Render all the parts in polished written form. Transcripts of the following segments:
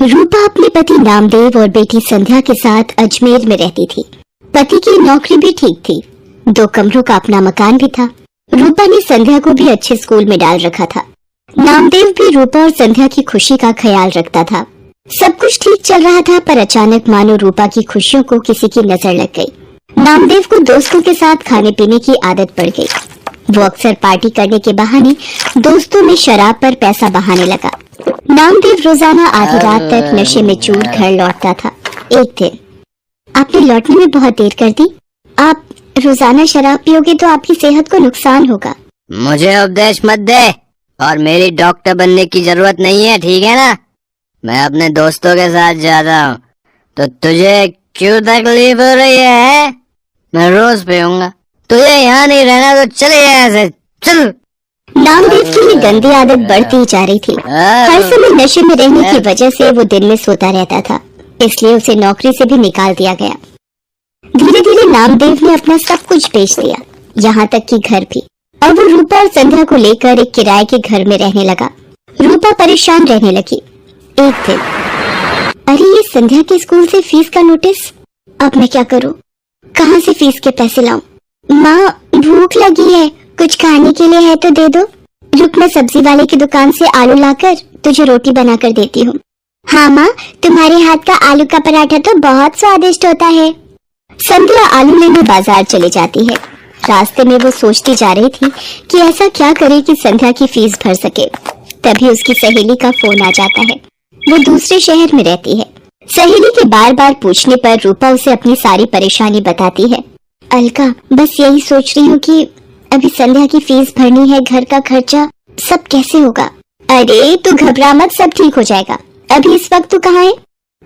रूपा अपने पति नामदेव और बेटी संध्या के साथ अजमेर में रहती थी। पति की नौकरी भी ठीक थी, 2 कमरों का अपना मकान भी था। रूपा ने संध्या को भी अच्छे स्कूल में डाल रखा था। नामदेव भी रूपा और संध्या की खुशी का ख्याल रखता था। सब कुछ ठीक चल रहा था, पर अचानक मानो रूपा की खुशियों को किसी की नजर लग गई। नामदेव को दोस्तों के साथ खाने पीने की आदत पड़ गई। वो अक्सर पार्टी करने के बहाने दोस्तों में शराब पर पैसा बहाने लगा। नामदेव रोजाना आधी रात तक नशे में चूर घर लौटता था। एक दिन, आपने लौटने में बहुत देर कर दी। आप रोजाना शराब पियोगे तो आपकी सेहत को नुकसान होगा। मुझे उपदेश मत दे, और मेरी डॉक्टर बनने की जरूरत नहीं है, ठीक है ना? मैं अपने दोस्तों के साथ जाता हूँ, तो तुझे क्यों तकलीफ हो रही है? मैं रोज पीऊंगा। तुझे यहाँ नहीं रहना तो चले यहाँ से, चल। नामदेव की ये गंदी आदत बढ़ती जा रही थी। हर समय नशे में रहने की वजह से वो दिन में सोता रहता था, इसलिए उसे नौकरी से भी निकाल दिया गया। धीरे धीरे नामदेव ने अपना सब कुछ बेच दिया, यहाँ तक कि घर भी। अब वो रूपा और संध्या को लेकर एक किराए के घर में रहने लगा। रूपा परेशान रहने लगी। एक दिन, अरे ये संध्या के स्कूल से फीस का नोटिस। अब मैं क्या करूँ? कहाँ से फीस के पैसे लाऊं? माँ, भूख लगी है, कुछ खाने के लिए है तो दे दो। रुक, मैं सब्जी वाले की दुकान से आलू लाकर तुझे रोटी बनाकर देती हूँ। हाँ माँ, तुम्हारे हाथ का आलू का पराठा तो बहुत स्वादिष्ट होता है। संध्या आलू लेने बाजार चली जाती है। रास्ते में वो सोचती जा रही थी कि ऐसा क्या करे कि संध्या की फीस भर सके। तभी उसकी सहेली का फोन आ जाता है। वो दूसरे शहर में रहती है। सहेली के बार बार पूछने पर रूपा उसे अपनी सारी परेशानी बताती है। अलका, बस यही सोच रही हूँ कि अभी संध्या की फीस भरनी है, घर का खर्चा सब कैसे होगा। अरे तू घबरा मत, सब ठीक हो जाएगा। अभी इस वक्त तू कहाँ है?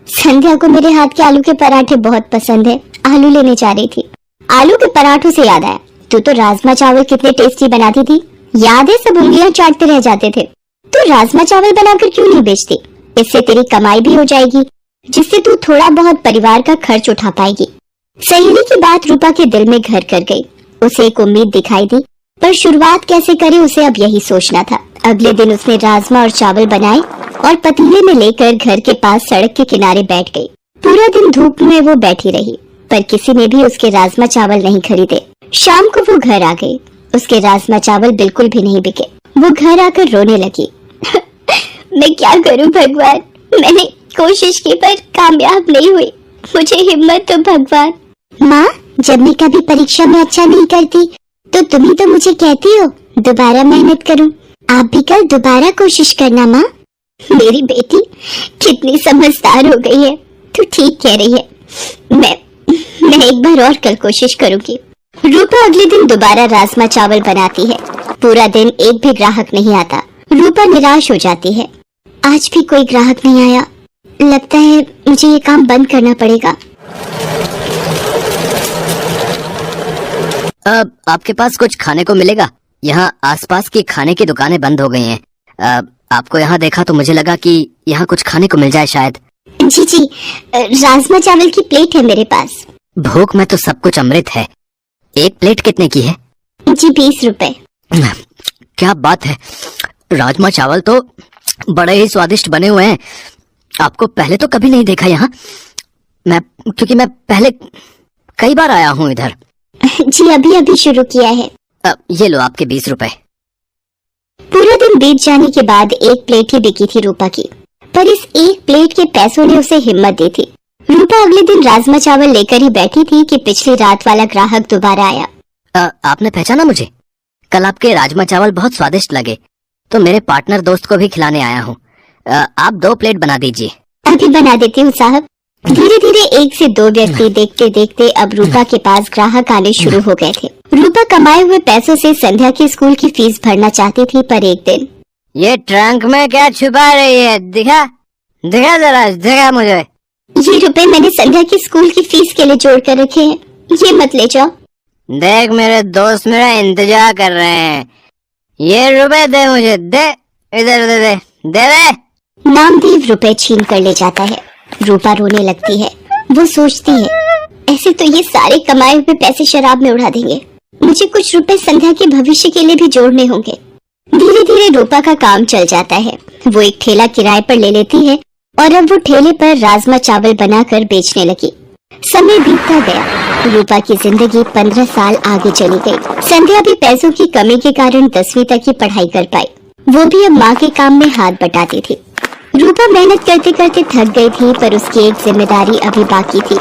संध्या को मेरे हाथ के आलू के पराठे बहुत पसंद है, आलू लेने जा रही थी। आलू के पराठों से याद आया, तू तो राजमा चावल कितने टेस्टी बनाती थी, याद है? सब उंगलियां चाटते रह जाते थे। तू राजमा चावल बनाकर क्यों नहीं बेचती? इससे तेरी कमाई भी हो जाएगी, जिससे तू थोड़ा बहुत परिवार का खर्च उठा पाएगी। सहेली की बात रूपा के दिल में घर कर गई। उसे एक उम्मीद दिखाई दी, पर शुरुआत कैसे करे उसे अब यही सोचना था। अगले दिन उसने राजमा और चावल बनाए और पतीले में लेकर घर के पास सड़क के किनारे बैठ गई। पूरा दिन धूप में वो बैठी रही, पर किसी ने भी उसके राजमा चावल नहीं खरीदे। शाम को वो घर आ गई। उसके राजमा चावल बिल्कुल भी नहीं बिके। वो घर आकर रोने लगी। मैं क्या करूं भगवान, मैंने कोशिश की पर कामयाब नहीं हुई, मुझे हिम्मत दो भगवान। माँ, जब मैं कभी परीक्षा में अच्छा नहीं करती तो तुम ही तो मुझे कहती हो दोबारा मेहनत करूं। आप भी कल दोबारा कोशिश करना माँ। मेरी बेटी कितनी समझदार हो गई है, तू ठीक कह रही है। मैं एक बार और कल कोशिश करूंगी। रूपा अगले दिन दोबारा राजमा चावल बनाती है। पूरा दिन एक भी ग्राहक नहीं आता। रूपा निराश हो जाती है। आज भी कोई ग्राहक नहीं आया। लगता है मुझे ये काम बंद करना पड़ेगा। अब आपके पास कुछ खाने को मिलेगा? यहाँ आसपास की खाने की दुकानें बंद हो गई हैं। आपको यहाँ देखा तो मुझे लगा कि यहाँ कुछ खाने को मिल जाए शायद। जी, राजमा चावल की प्लेट है मेरे पास। भूख में तो सब कुछ अमृत है। एक प्लेट कितने की है? जी 20 रुपए। क्या बात है, राजमा चावल तो बड़े ही स्वादिष्ट बने हुए हैं। आपको पहले तो कभी नहीं देखा यहाँ, क्योंकि मैं पहले कई बार आया हूँ इधर। जी अभी शुरू किया है। ये लो आपके 20 रुपए। पूरा दिन बीत जाने के बाद एक प्लेट ही बिकी थी रूपा की, पर इस एक प्लेट के पैसों ने उसे हिम्मत दी थी। रूपा अगले दिन राजमा चावल लेकर ही बैठी थी कि पिछली रात वाला ग्राहक दोबारा आया। आपने पहचाना मुझे? कल आपके राजमा चावल बहुत स्वादिष्ट लगे, तो मेरे पार्टनर दोस्त को भी खिलाने आया हूँ। आप 2 प्लेट बना दीजिए। अभी बना देती हूँ साहब। धीरे धीरे 1 से 2 व्यक्ति देखते देखते अब रूपा के पास ग्राहक आने शुरू हो गए थे। रूपा कमाए हुए पैसों से संध्या की स्कूल की फीस भरना चाहती थी, पर एक दिन, ये ट्रंक में क्या छुपा रही है? दिखा जरा, दिखा मुझे। ये रुपए मैंने संध्या की स्कूल की फीस के लिए जोड़ कर रखे हैं, ये मत ले जाओ। देख, मेरे दोस्त मेरा इंतजार कर रहे हैं। ये रुपए दे मुझे, दे, इधर दे। नामदेव रुपए छीन कर ले जाता है। रूपा रोने लगती है। वो सोचती है, ऐसे तो ये सारे कमाए हुए पैसे शराब में उड़ा देंगे, मुझे कुछ रुपए संध्या के भविष्य के लिए भी जोड़ने होंगे। धीरे धीरे रूपा का काम चल जाता है। वो एक ठेला किराए पर ले लेती है और अब वो ठेले पर राजमा चावल बनाकर बेचने लगी। समय बीतता गया। रूपा की जिंदगी 15 साल आगे चली गई। संध्या भी पैसों की कमी के कारण 10वीं तक की पढ़ाई कर पाई। वो भी अब माँ के काम में हाथ बटाती थी। रूपा मेहनत करते करते थक गई थी, पर उसकी एक जिम्मेदारी अभी बाकी थी।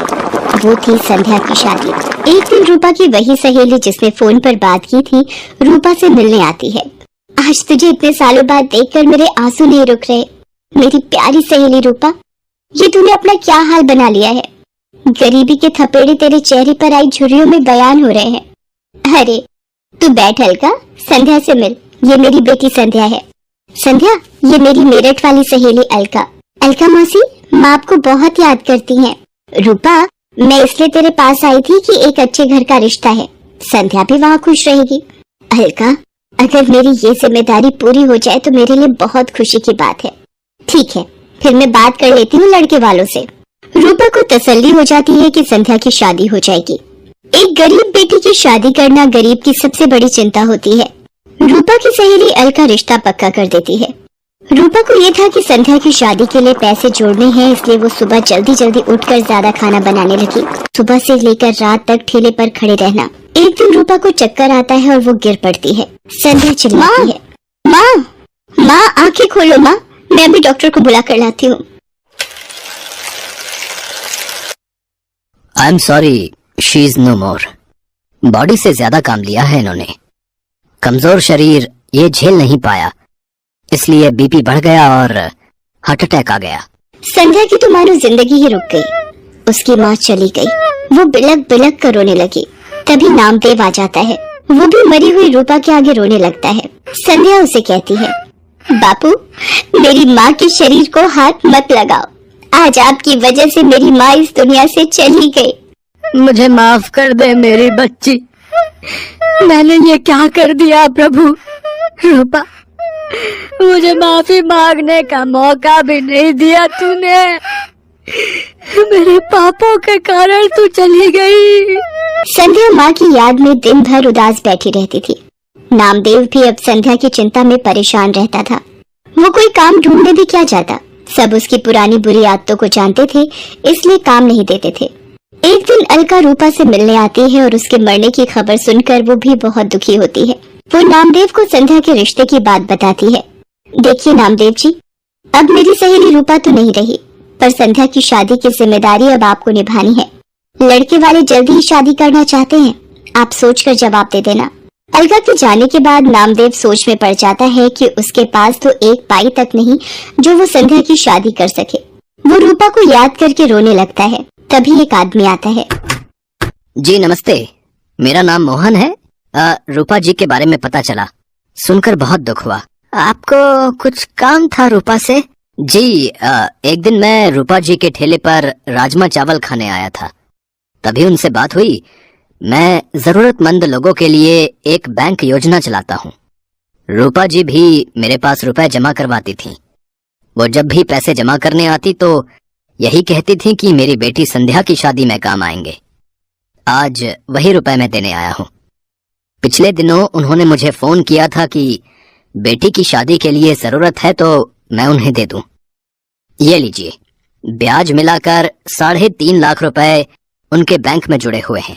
वो थी संध्या की शादी। एक दिन रूपा की वही सहेली जिसने फोन पर बात की थी, रूपा से मिलने आती है। आज तुझे इतने सालों बाद देखकर मेरे आंसू नहीं रुक रहे। मेरी प्यारी सहेली रूपा, ये तूने अपना क्या हाल बना लिया है। गरीबी के थपेड़े तेरे चेहरे पर आई झुर्रियों में बयान हो रहे हैं। अरे तू बैठ अलका, संध्या से मिल। ये मेरी बेटी संध्या है। संध्या, ये मेरी मेरठ वाली सहेली अलका। अलका मौसी, माँ आपको बहुत याद करती हैं। रूपा, मैं इसलिए तेरे पास आई थी कि एक अच्छे घर का रिश्ता है। संध्या भी वहाँ खुश रहेगी। अलका, अगर मेरी ये जिम्मेदारी पूरी हो जाए तो मेरे लिए बहुत खुशी की बात है। ठीक है, फिर मैं बात कर लेती हूँ लड़के वालों से। रूपा को तसल्ली हो जाती है कि संध्या की शादी हो जाएगी। एक गरीब बेटी की शादी करना गरीब की सबसे बड़ी चिंता होती है। रूपा की सहेली अलका रिश्ता पक्का कर देती है। रूपा को ये था कि संध्या की शादी के लिए पैसे जोड़ने हैं, इसलिए वो सुबह जल्दी जल्दी उठकर ज्यादा खाना बनाने लगी। सुबह से लेकर रात तक ठेले पर खड़े रहना। एक दिन रूपा को चक्कर आता है और वो गिर पड़ती है। संध्या चिल्लाती है, माँ, माँ आंखें खोलो माँ, मैं अभी डॉक्टर को बुला कर लाती हूँ। I am sorry, she is no more. Body से ज्यादा काम लिया है इन्होंने। कमजोर शरीर ये झेल नहीं पाया, इसलिए बीपी बढ़ गया और हार्ट अटैक आ गया। संध्या की तो मानो जिंदगी ही रुक गई। उसकी माँ चली गई। वो बिलक बिलक कर रोने लगी। तभी नामदेव आ जाता है। वो भी मरी हुई रूपा के आगे रोने लगता है। संध्या उसे कहती है, बापू, मेरी माँ के शरीर को हाथ मत लगाओ। आज आपकी वजह से मेरी माँ इस दुनिया से चली गई। मुझे माफ कर दे मेरी बच्ची, मैंने ये क्या कर दिया प्रभु। रूपा, मुझे माफी मांगने का मौका भी नहीं दिया तूने। मेरे पापों के कारण तू चली गई। संध्या माँ की याद में दिन भर उदास बैठी रहती थी। नामदेव भी अब संध्या की चिंता में परेशान रहता था। वो कोई काम ढूंढने भी क्या जाता। सब उसकी पुरानी बुरी आदतों को जानते थे, इसलिए काम नहीं देते थे। एक दिन अलका रूपा से मिलने आती है और उसके मरने की खबर सुनकर वो भी बहुत दुखी होती है। वो नामदेव को संध्या के रिश्ते की बात बताती है। देखिए नामदेव जी, अब मेरी सहेली रूपा तो नहीं रही, पर संध्या की शादी की जिम्मेदारी अब आपको निभानी है। लड़के वाले जल्दी ही शादी करना चाहते हैं, आप सोचकर जवाब दे देना। अलका के जाने के बाद नामदेव सोच में पड़ जाता है कि उसके पास तो एक पाई तक नहीं जो वो संध्या की शादी कर सके। वो रूपा को याद करके रोने लगता है। तभी एक आदमी आता है। जी नमस्ते, मेरा नाम मोहन है। रूपा जी के बारे में पता चला, सुनकर बहुत दुख हुआ। आपको कुछ काम था रूपा से? जी, एक दिन मैं रूपा जी के ठेले पर राजमा चावल खाने आया था, तभी उनसे बात हुई। मैं जरूरतमंद लोगों के लिए एक बैंक योजना चलाता हूँ। रूपा जी भी मेरे पास रुपए जमा करवाती थी। वो जब भी पैसे जमा करने आती तो यही कहती थी कि मेरी बेटी संध्या की शादी में काम आएंगे। आज वही रुपए मैं देने आया हूँ। पिछले दिनों उन्होंने मुझे फोन किया था कि बेटी की शादी के लिए जरूरत है तो मैं उन्हें दे दूं। ये लीजिए, ब्याज मिलाकर 3.5 लाख रुपए उनके बैंक में जुड़े हुए हैं।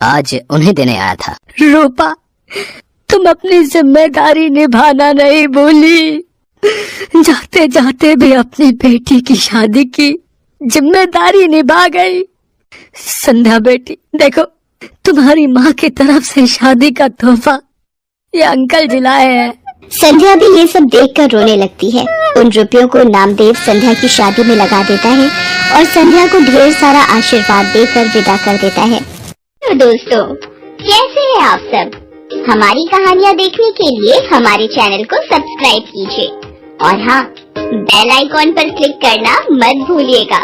आज उन्हें देने आया था। रूपा, तुम अपनी जिम्मेदारी निभाना नहीं भूली। जाते जाते भी अपनी बेटी की शादी की जिम्मेदारी निभा गई। संध्या बेटी, देखो, तुम्हारी माँ की तरफ से शादी का तोहफा ये अंकल जी लाए हैं। संध्या भी ये सब देखकर रोने लगती है। उन रुपयों को नामदेव संध्या की शादी में लगा देता है और संध्या को ढेर सारा आशीर्वाद देकर विदा कर देता है। तो दोस्तों, कैसे हैं आप सब? हमारी कहानियाँ देखने के लिए हमारे चैनल को सब्सक्राइब कीजिए और हाँ, बेल आइकॉन पर क्लिक करना मत भूलिएगा।